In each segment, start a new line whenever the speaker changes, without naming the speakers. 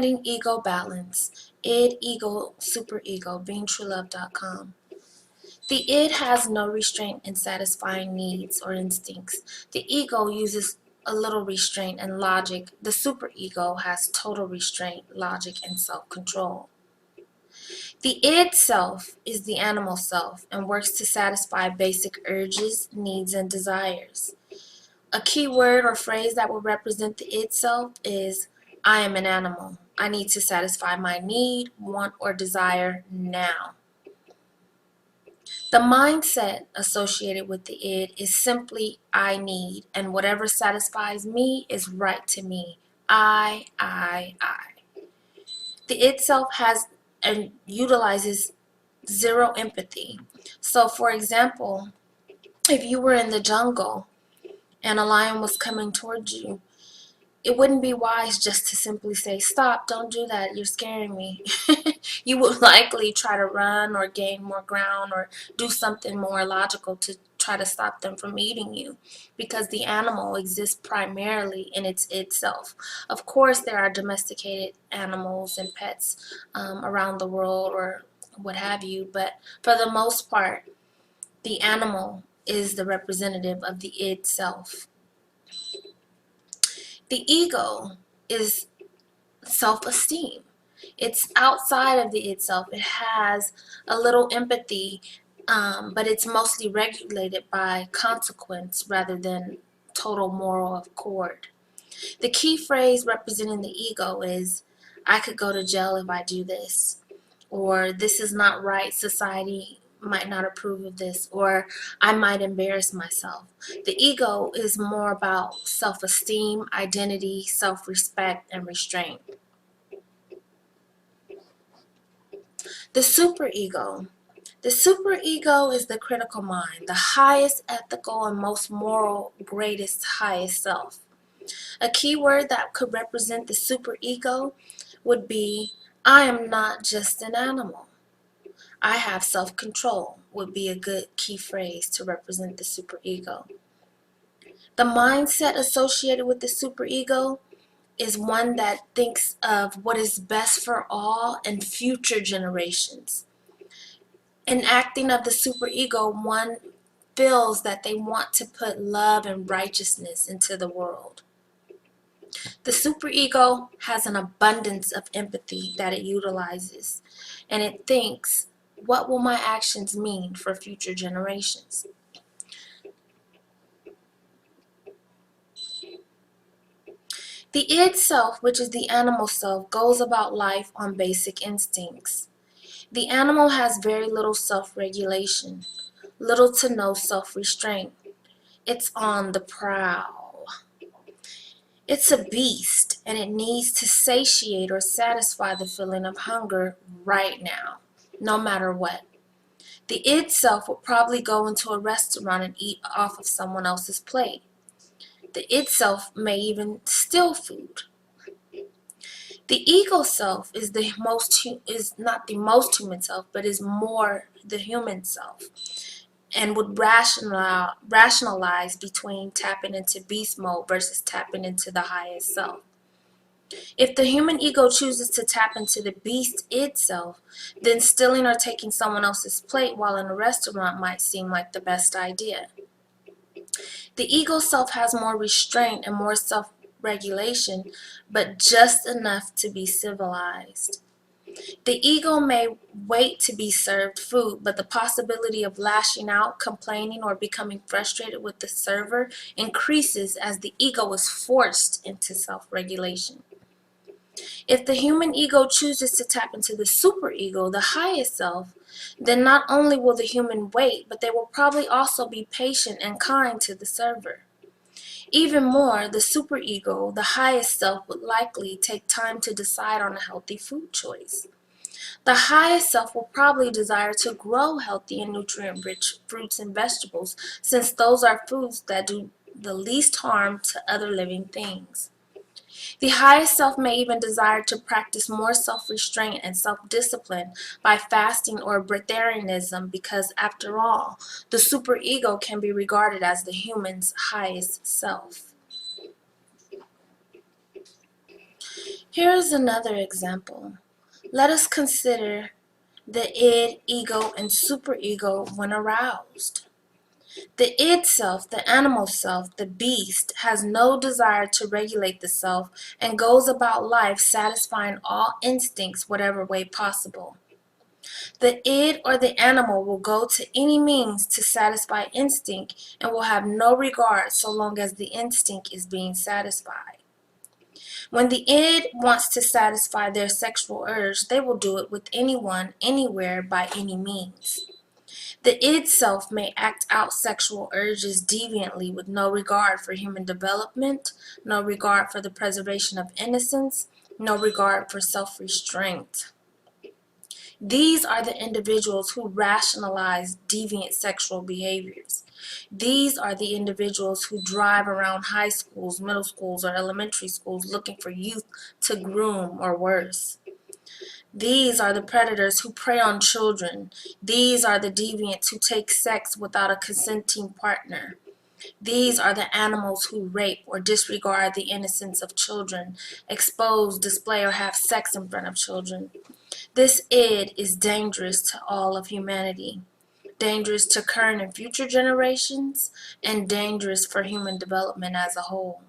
Finding Ego Balance, id, ego, superego, 𝑩𝒆𝒊𝒏𝒈𝒻𝒓𝒖𝒆𝒳𝒐𝒗𝒆. The id has no restraint in satisfying needs or instincts. The ego uses a little restraint and logic. The superego has total restraint, logic, and self-control. The id self is the animal self and works to satisfy basic urges, needs, and desires. A key word or phrase that will represent the id self is, I am an animal. I need to satisfy my need, want, or desire now. The mindset associated with the id is simply I need, and whatever satisfies me is right to me. I. The id self has and utilizes zero empathy. So for example, if you were in the jungle and a lion was coming towards you, it wouldn't be wise just to simply say, stop, don't do that, you're scaring me. You would likely try to run or gain more ground or do something more logical to try to stop them from eating you, because the animal exists primarily in its itself. Of course, there are domesticated animals and pets around the world or what have you, but for the most part, the animal is the representative of the id self. The ego is self-esteem. It's outside of the itself. It has a little empathy, but it's mostly regulated by consequence rather than total moral accord. The key phrase representing the ego is, I could go to jail if I do this, or this is not right, society might not approve of this, or I might embarrass myself. The ego is more about self-esteem, identity, self-respect, and restraint. The superego. The superego is the critical mind, the highest ethical and most moral, greatest, highest self. A key word that could represent the superego would be, I am not just an animal. I have self-control would be a good key phrase to represent the superego. The mindset associated with the superego is one that thinks of what is best for all and future generations. In acting of the superego, one feels that they want to put love and righteousness into the world. The superego has an abundance of empathy that it utilizes, and it thinks, what will my actions mean for future generations? The id self, which is the animal self, goes about life on basic instincts. The animal has very little self-regulation, little to no self-restraint. It's on the prowl. It's a beast, and it needs to satiate or satisfy the feeling of hunger right now, no matter what. The id self will probably go into a restaurant and eat off of someone else's plate. The id self may even steal food. The ego self is not the most human self, but is more the human self, and would rationalize between tapping into beast mode versus tapping into the highest self. If the human ego chooses to tap into the beast itself, then stealing or taking someone else's plate while in a restaurant might seem like the best idea. The ego self has more restraint and more self-regulation, but just enough to be civilized. The ego may wait to be served food, but the possibility of lashing out, complaining, or becoming frustrated with the server increases as the ego is forced into self-regulation. If the human ego chooses to tap into the superego, the highest self, then not only will the human wait, but they will probably also be patient and kind to the server. Even more, the superego, the highest self, would likely take time to decide on a healthy food choice. The highest self will probably desire to grow healthy and nutrient-rich fruits and vegetables, since those are foods that do the least harm to other living things. The highest self may even desire to practice more self-restraint and self-discipline by fasting or breatharianism, because after all, the superego can be regarded as the human's highest self. Here is another example. Let us consider the id, ego, and superego when aroused. The id self, the animal self, the beast, has no desire to regulate the self and goes about life satisfying all instincts whatever way possible. The id or the animal will go to any means to satisfy instinct and will have no regard so long as the instinct is being satisfied. When the id wants to satisfy their sexual urge, they will do it with anyone, anywhere, by any means. The id self may act out sexual urges deviantly with no regard for human development, no regard for the preservation of innocence, no regard for self-restraint. These are the individuals who rationalize deviant sexual behaviors. These are the individuals who drive around high schools, middle schools, or elementary schools looking for youth to groom or worse. These are the predators who prey on children. These are the deviants who take sex without a consenting partner. These are the animals who rape or disregard the innocence of children, expose, display, or have sex in front of children. This id is dangerous to all of humanity, dangerous to current and future generations, and dangerous for human development as a whole.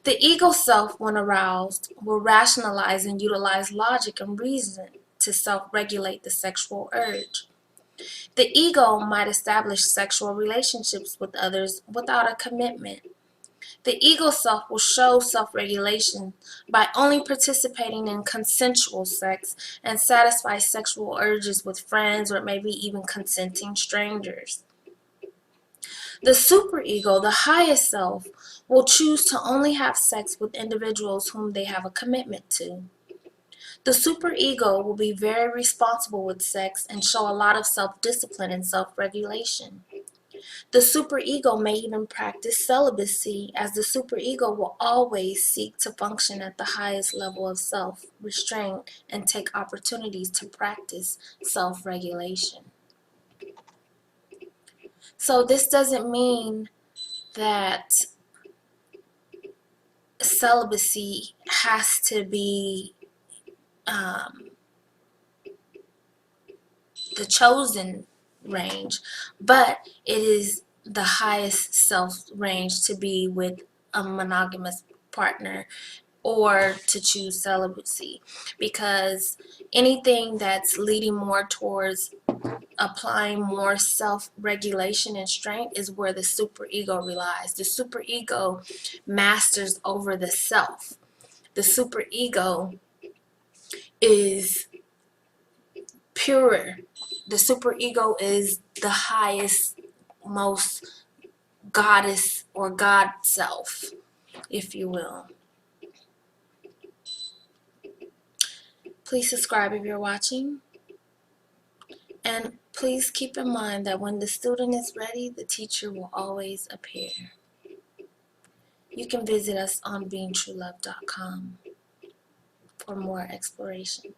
The ego self, when aroused, will rationalize and utilize logic and reason to self-regulate the sexual urge. The ego might establish sexual relationships with others without a commitment. The ego self will show self-regulation by only participating in consensual sex and satisfy sexual urges with friends or maybe even consenting strangers. The superego, the highest self, will choose to only have sex with individuals whom they have a commitment to. The superego will be very responsible with sex and show a lot of self-discipline and self-regulation. The superego may even practice celibacy, as the superego will always seek to function at the highest level of self-restraint and take opportunities to practice self-regulation. So this doesn't mean that celibacy has to be the chosen range, but it is the highest self range to be with a monogamous partner or to choose celibacy, because anything that's leading more towards applying more self-regulation and strength is where the superego relies. The superego masters over the self. The superego is purer. The superego is the highest, most goddess or God self, if you will. Please subscribe if you're watching. And please keep in mind that when the student is ready, the teacher will always appear. You can visit us on 𝑩𝒆𝒊𝒏𝒈𝒄𝒐𝒎 for more exploration.